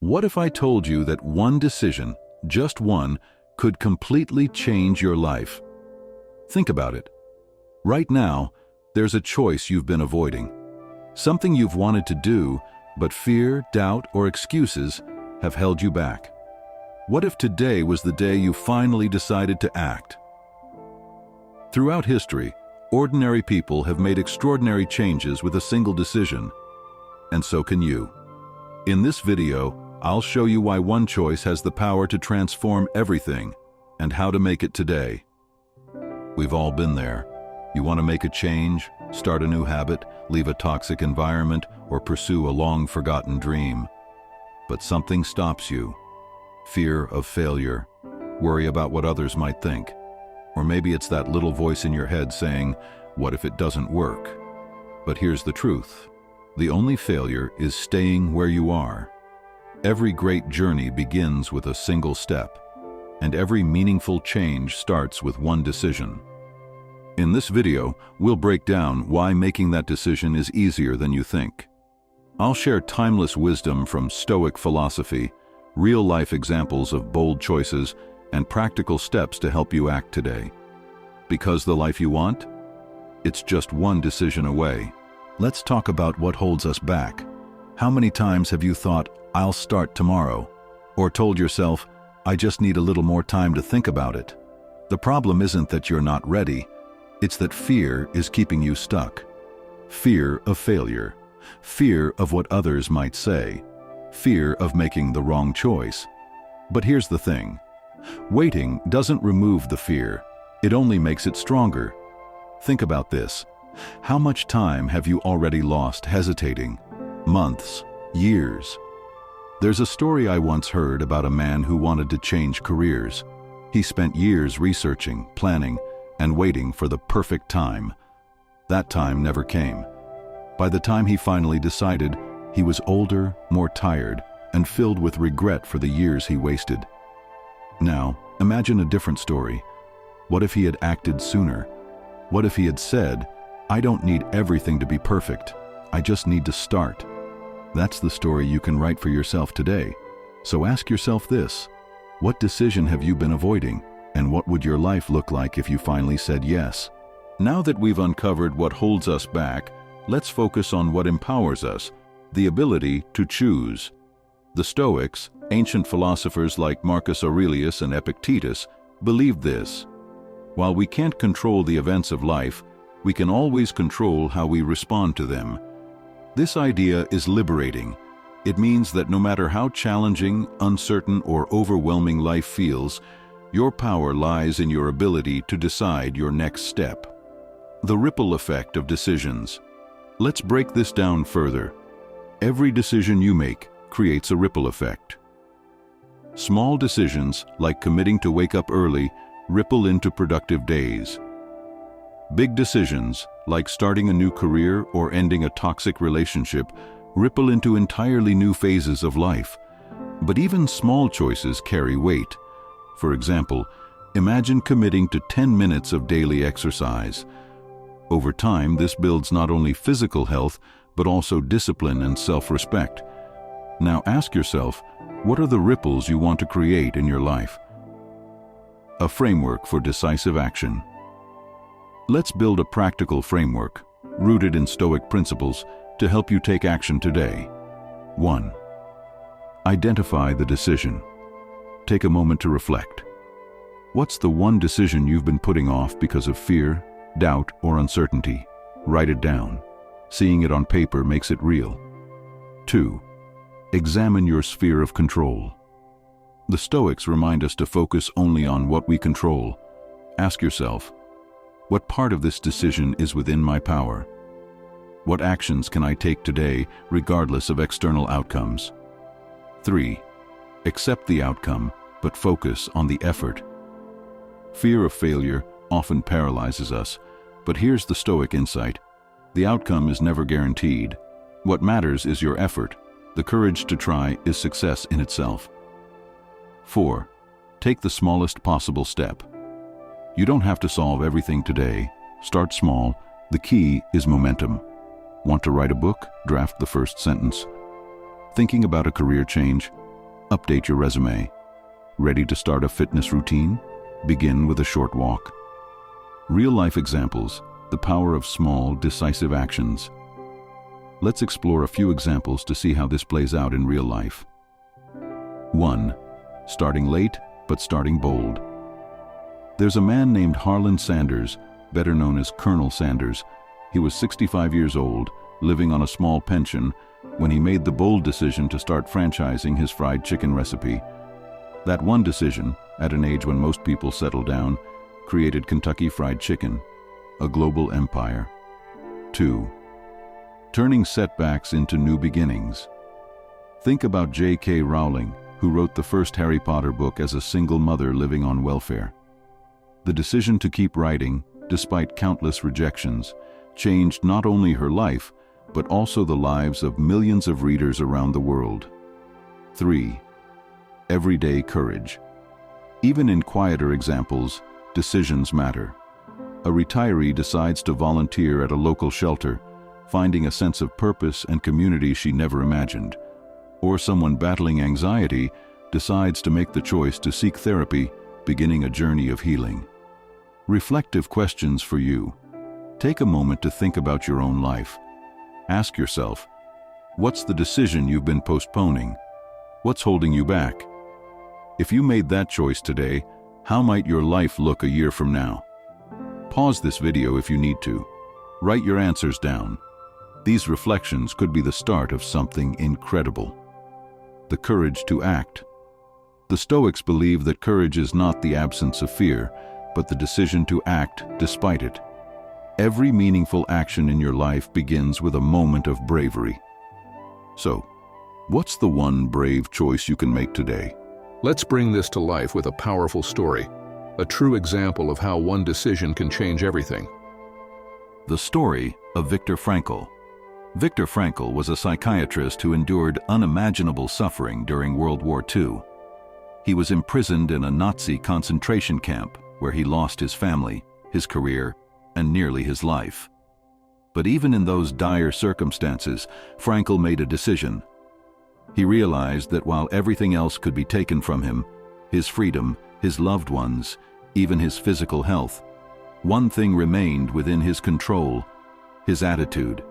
What if I told you that one decision, just one, could completely change your life? Think about it. Right now, there's a choice you've been avoiding. Something you've wanted to do, but fear, doubt, or excuses have held you back. What if today was the day you finally decided to act? Throughout history, ordinary people have made extraordinary changes with a single decision. And so can you. In this video, I'll show you why one choice has the power to transform everything and how to make it today. We've all been there. You want to make a change, start a new habit, leave a toxic environment, or pursue a long-forgotten dream. But something stops you. Fear of failure, worry about what others might think. Or maybe it's that little voice in your head saying, "What if it doesn't work?" But here's the truth. The only failure is staying where you are. Every great journey begins with a single step, and every meaningful change starts with one decision. In this video, we'll break down why making that decision is easier than you think. I'll share timeless wisdom from Stoic philosophy, real-life examples of bold choices, and practical steps to help you act today. Because the life you want? It's just one decision away. Let's talk about what holds us back. How many times have you thought, "I'll start tomorrow," or told yourself, "I just need a little more time to think about it"? The problem isn't that you're not ready. It's that fear is keeping you stuck. Fear of failure. Fear of what others might say. Fear of making the wrong choice. But here's the thing. Waiting doesn't remove the fear. It only makes it stronger. Think about this. How much time have you already lost hesitating? Months, years. There's a story I once heard about a man who wanted to change careers. He spent years researching, planning, and waiting for the perfect time. That time never came. By the time he finally decided, he was older, more tired, and filled with regret for the years he wasted. Now, imagine a different story. What if he had acted sooner? What if he had said, "I don't need everything to be perfect. I just need to start"? That's the story you can write for yourself today. So ask yourself this: what decision have you been avoiding? And what would your life look like if you finally said yes? Now that we've uncovered what holds us back, let's focus on what empowers us, the ability to choose. The Stoics, ancient philosophers like Marcus Aurelius and Epictetus, believed this. While we can't control the events of life, we can always control how we respond to them. This idea is liberating. It means that no matter how challenging, uncertain, or overwhelming life feels, your power lies in your ability to decide your next step. The ripple effect of decisions. Let's break this down further. Every decision you make creates a ripple effect. Small decisions, like committing to wake up early, ripple into productive days. Big decisions, like starting a new career or ending a toxic relationship, ripple into entirely new phases of life. But even small choices carry weight. For example, imagine committing to 10 minutes of daily exercise. Over time, this builds not only physical health, but also discipline and self-respect. Now ask yourself, what are the ripples you want to create in your life? A framework for decisive action. Let's build a practical framework, rooted in Stoic principles, to help you take action today. 1. Identify the decision. Take a moment to reflect. What's the one decision you've been putting off because of fear, doubt, or uncertainty? Write it down. Seeing it on paper makes it real. 2. Examine your sphere of control. The Stoics remind us to focus only on what we control. Ask yourself, what part of this decision is within my power? What actions can I take today, regardless of external outcomes? 3. Accept the outcome, but focus on the effort. Fear of failure often paralyzes us, but here's the Stoic insight. The outcome is never guaranteed. What matters is your effort. The courage to try is success in itself. 4. Take the smallest possible step. You don't have to solve everything today. Start small. The key is momentum. Want to write a book? Draft the first sentence. Thinking about a career change? Update your resume. Ready to start a fitness routine? Begin with a short walk. Real-life examples, the power of small, decisive actions. Let's explore a few examples to see how this plays out in real life. 1. Starting late, but starting bold. There's a man named Harlan Sanders, better known as Colonel Sanders. He was 65 years old, living on a small pension, when he made the bold decision to start franchising his fried chicken recipe. That one decision, at an age when most people settle down, created Kentucky Fried Chicken, a global empire. 2. Turning setbacks into new beginnings. Think about J.K. Rowling, who wrote the first Harry Potter book as a single mother living on welfare. The decision to keep writing, despite countless rejections, changed not only her life, but also the lives of millions of readers around the world. 3. Everyday courage. Even in quieter examples, decisions matter. A retiree decides to volunteer at a local shelter, finding a sense of purpose and community she never imagined. Or someone battling anxiety decides to make the choice to seek therapy, beginning a journey of healing. Reflective questions for you. Take a moment to think about your own life. Ask yourself, what's the decision you've been postponing? What's holding you back? If you made that choice today, how might your life look a year from now? Pause this video if you need to. Write your answers down. These reflections could be the start of something incredible. The courage to act. The Stoics believe that courage is not the absence of fear, but the decision to act despite it. Every meaningful action in your life begins with a moment of bravery. So, what's the one brave choice you can make today? Let's bring this to life with a powerful story, a true example of how one decision can change everything. The story of Viktor Frankl. Viktor Frankl was a psychiatrist who endured unimaginable suffering during World War II. He was imprisoned in a Nazi concentration camp where he lost his family, his career, and nearly his life. But even in those dire circumstances, Frankl made a decision. He realized that while everything else could be taken from him, his freedom, his loved ones, even his physical health, one thing remained within his control: his attitude.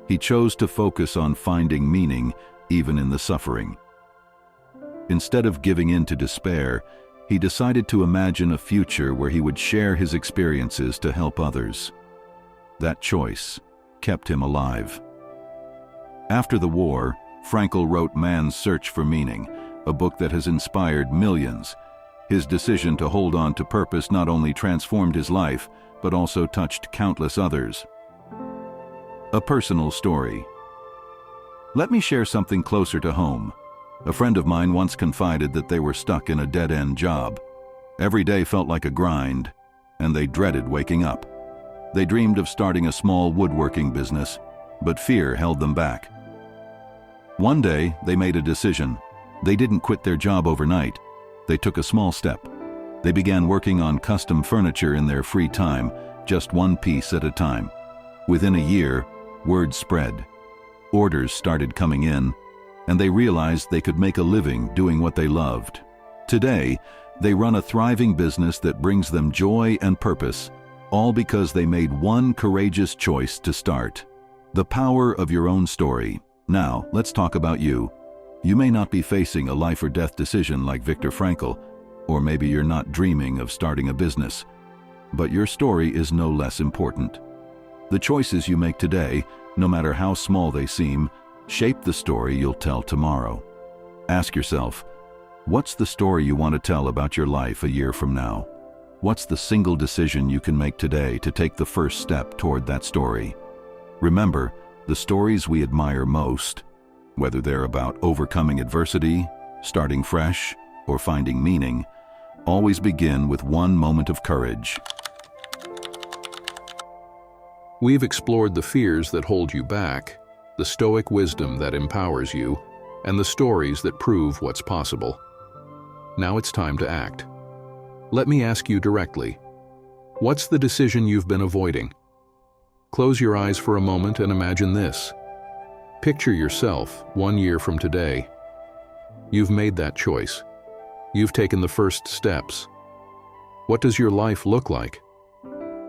He chose to focus on finding meaning even in the suffering. Instead of giving in to despair, he decided to imagine a future where he would share his experiences to help others. That choice kept him alive. After the war, Frankl wrote Man's Search for Meaning, a book that has inspired millions. His decision to hold on to purpose not only transformed his life, but also touched countless others. A personal story. Let me share something closer to home. A friend of mine once confided that they were stuck in a dead-end job. Every day felt like a grind, and they dreaded waking up. They dreamed of starting a small woodworking business, but fear held them back. One day, they made a decision. They didn't quit their job overnight. They took a small step. They began working on custom furniture in their free time, just one piece at a time. Within a year, word spread. Orders started coming in, and they realized they could make a living doing what they loved. Today, they run a thriving business that brings them joy and purpose, all because they made one courageous choice to start. The power of your own story. Now, let's talk about you. You may not be facing a life or death decision like Viktor Frankl, or maybe you're not dreaming of starting a business, but your story is no less important. The choices you make today, no matter how small they seem, shape the story you'll tell tomorrow. Ask yourself, what's the story you want to tell about your life a year from now? What's the single decision you can make today to take the first step toward that story? Remember, the stories we admire most, whether they're about overcoming adversity, starting fresh, or finding meaning, always begin with one moment of courage. We've explored the fears that hold you back, the Stoic wisdom that empowers you, and the stories that prove what's possible. Now it's time to act. Let me ask you directly, what's the decision you've been avoiding? Close your eyes for a moment and imagine this. Picture yourself 1 year from today. You've made that choice. You've taken the first steps. What does your life look like?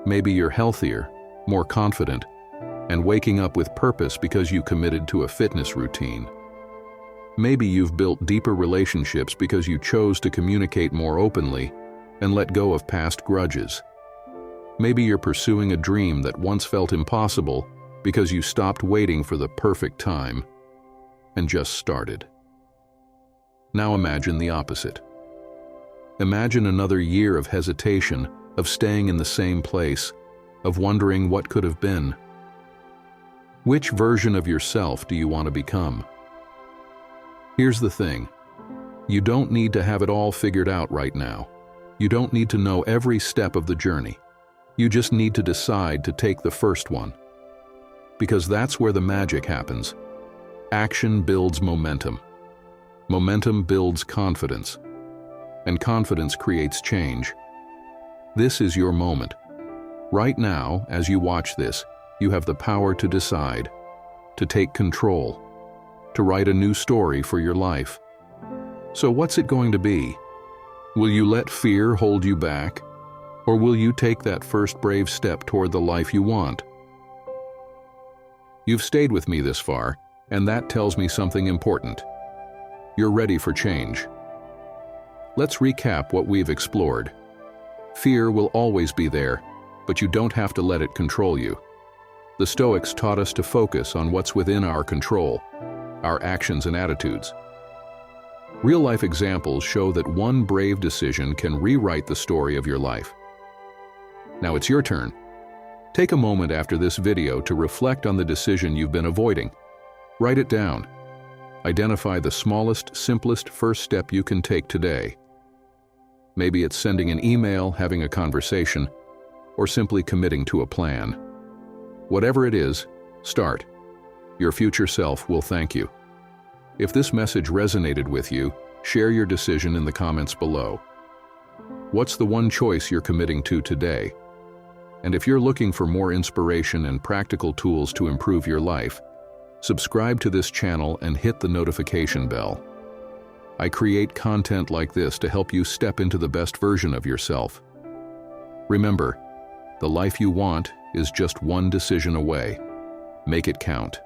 Maybe you're healthier, more confident, and waking up with purpose because you committed to a fitness routine. Maybe you've built deeper relationships because you chose to communicate more openly and let go of past grudges. Maybe you're pursuing a dream that once felt impossible because you stopped waiting for the perfect time and just started. Now imagine the opposite. Imagine another year of hesitation, of staying in the same place, of wondering what could have been. Which version of yourself do you want to become? Here's the thing. You don't need to have it all figured out right now. You don't need to know every step of the journey. You just need to decide to take the first one. Because that's where the magic happens. Action builds momentum. Momentum builds confidence. And confidence creates change. This is your moment. Right now, as you watch this, you have the power to decide, to take control, to write a new story for your life. So what's it going to be? Will you let fear hold you back? Or will you take that first brave step toward the life you want? You've stayed with me this far, and that tells me something important. You're ready for change. Let's recap what we've explored. Fear will always be there, but you don't have to let it control you. The Stoics taught us to focus on what's within our control, our actions and attitudes. Real-life examples show that one brave decision can rewrite the story of your life. Now it's your turn. Take a moment after this video to reflect on the decision you've been avoiding. Write it down. Identify the smallest, simplest first step you can take today. Maybe it's sending an email, having a conversation, or simply committing to a plan. Whatever it is, start. Your future self will thank you. If this message resonated with you, share your decision in the comments below. What's the one choice you're committing to today? And if you're looking for more inspiration and practical tools to improve your life, subscribe to this channel and hit the notification bell. I create content like this to help you step into the best version of yourself. Remember, the life you want is just one decision away. Make it count.